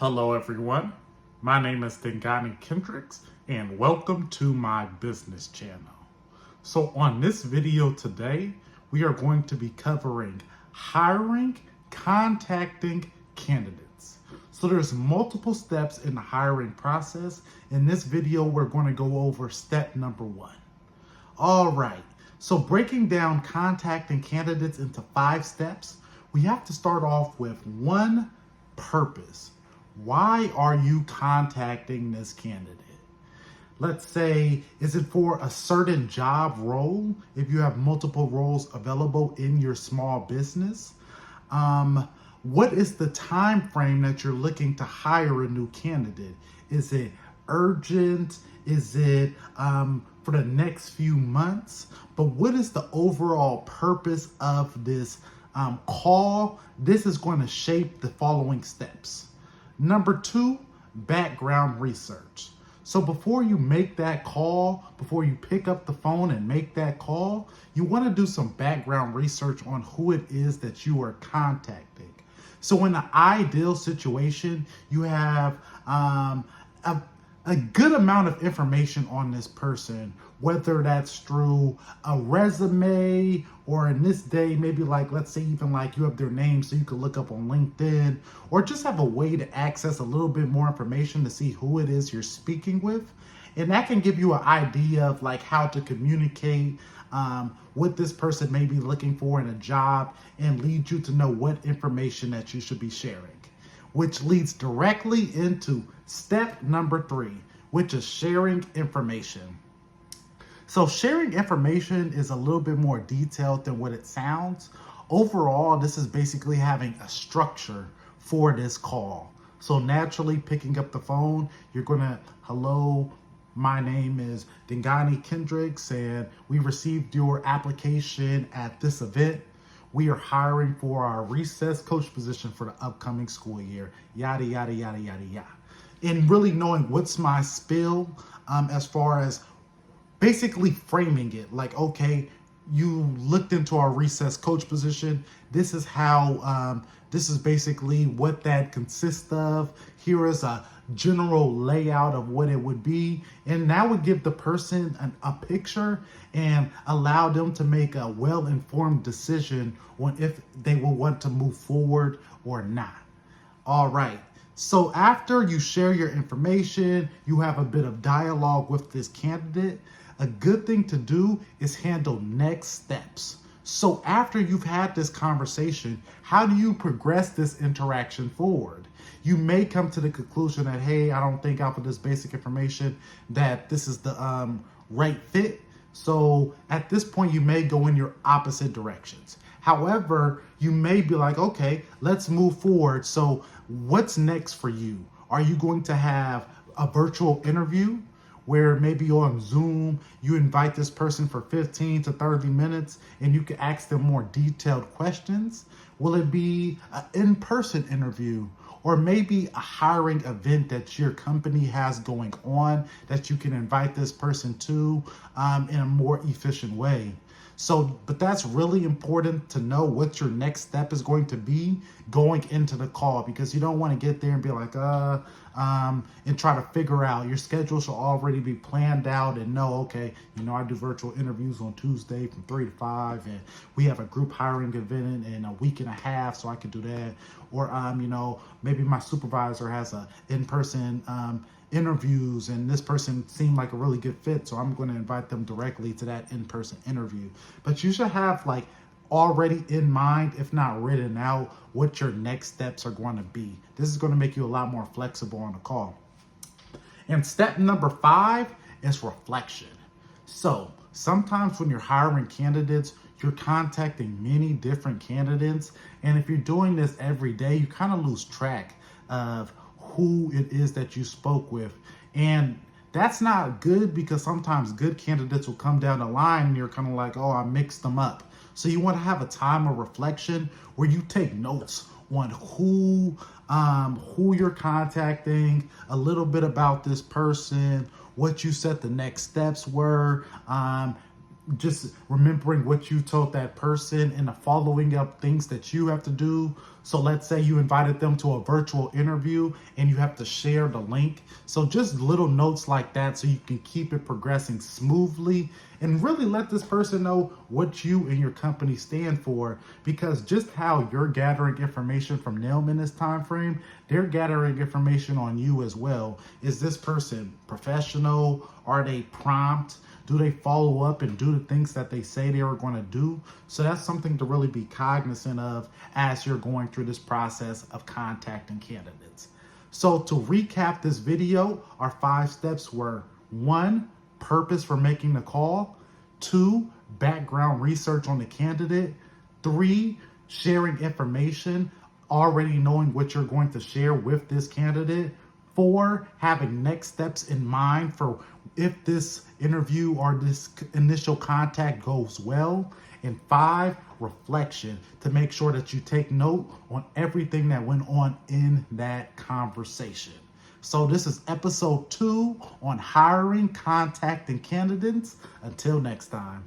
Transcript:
Hello everyone, my name is Dingani Kendricks and welcome to my business channel. So on this video today, we are going to be covering hiring, contacting candidates. So there's multiple steps in the hiring process. In this video, we're going to go over step number 1. All right, so breaking down contacting candidates into 5 steps, we have to start off with one purpose. Why are you contacting this candidate? Let's say, is it for a certain job role? If you have multiple roles available in your small business, what is the time frame that you're looking to hire a new candidate? Is it urgent? Is it for the next few months? But what is the overall purpose of this call? This is going to shape the following steps. Number 2, background research. So before you make that call, before you pick up the phone and make that call, you want to do some background research on who it is that you are contacting. So in the ideal situation, you have a good amount of information on this person, whether that's through a resume or in this day, maybe like, let's say even like you have their name so you can look up on LinkedIn, or just have a way to access a little bit more information to see who it is you're speaking with. And that can give you an idea of like how to communicate what this person may be looking for in a job and lead you to know what information that you should be sharing, which leads directly into step number 3, which is sharing information. So sharing information is a little bit more detailed than what it sounds. Overall, this is basically having a structure for this call. So naturally picking up the phone, you're gonna, hello, my name is Dingani Kendricks and we received your application at this event. We are hiring for our recess coach position for the upcoming school year, yada, yada, yada, yada, yada. And really knowing what's my spill as far as basically framing it like, okay, you looked into our recess coach position. This is how, this is basically what that consists of. Here is a general layout of what it would be. And that would give the person a picture and allow them to make a well-informed decision on if they will want to move forward or not. All right. So after you share your information, you have a bit of dialogue with this candidate. A good thing to do is handle next steps. So after you've had this conversation, how do you progress this interaction forward? You may come to the conclusion that, hey, I don't think out of this basic information that this is the right fit. So at this point, you may go in your opposite directions. However, you may be like, okay, let's move forward. So what's next for you? Are you going to have a virtual interview where maybe on Zoom, you invite this person for 15 to 30 minutes and you can ask them more detailed questions? Will it be an in-person interview? Or maybe a hiring event that your company has going on that you can invite this person to in a more efficient way. So, but that's really important to know what your next step is going to be going into the call, because you don't want to get there and be like, and try to figure out. Your schedule should already be planned out and know, okay, I do virtual interviews on Tuesday from 3 to 5, and we have a group hiring event in a week and a half, so I can do that. Or, maybe my supervisor has a in-person interviews and this person seemed like a really good fit, so I'm going to invite them directly to that in-person interview. But you should have like already in mind, if not written out, what your next steps are going to be. This is going to make you a lot more flexible on the call. And step number 5 is reflection. So sometimes when you're hiring candidates, you're contacting many different candidates, and if you're doing this every day, you kind of lose track of who it is that you spoke with. And that's not good, because sometimes good candidates will come down the line and you're kind of like, oh, I mixed them up. So you want to have a time of reflection where you take notes on who you're contacting, a little bit about this person, what you said the next steps were, just remembering what you told that person and the following up things that you have to do. So let's say you invited them to a virtual interview and you have to share the link. So just little notes like that so you can keep it progressing smoothly and really let this person know what you and your company stand for, because just how you're gathering information from them in this time frame, they're gathering information on you as well. Is this person professional? Are they prompt? Do they follow up and do the things that they say they are going to do? So that's something to really be cognizant of as you're going through this process of contacting candidates. So to recap this video, our 5 steps were: 1, purpose for making the call; 2, background research on the candidate; 3, sharing information, already knowing what you're going to share with this candidate; 4, having next steps in mind for if this interview or this initial contact goes well; and 5, reflection, to make sure that you take note on everything that went on in that conversation. So this is episode 2 on hiring, contacting candidates. Until next time.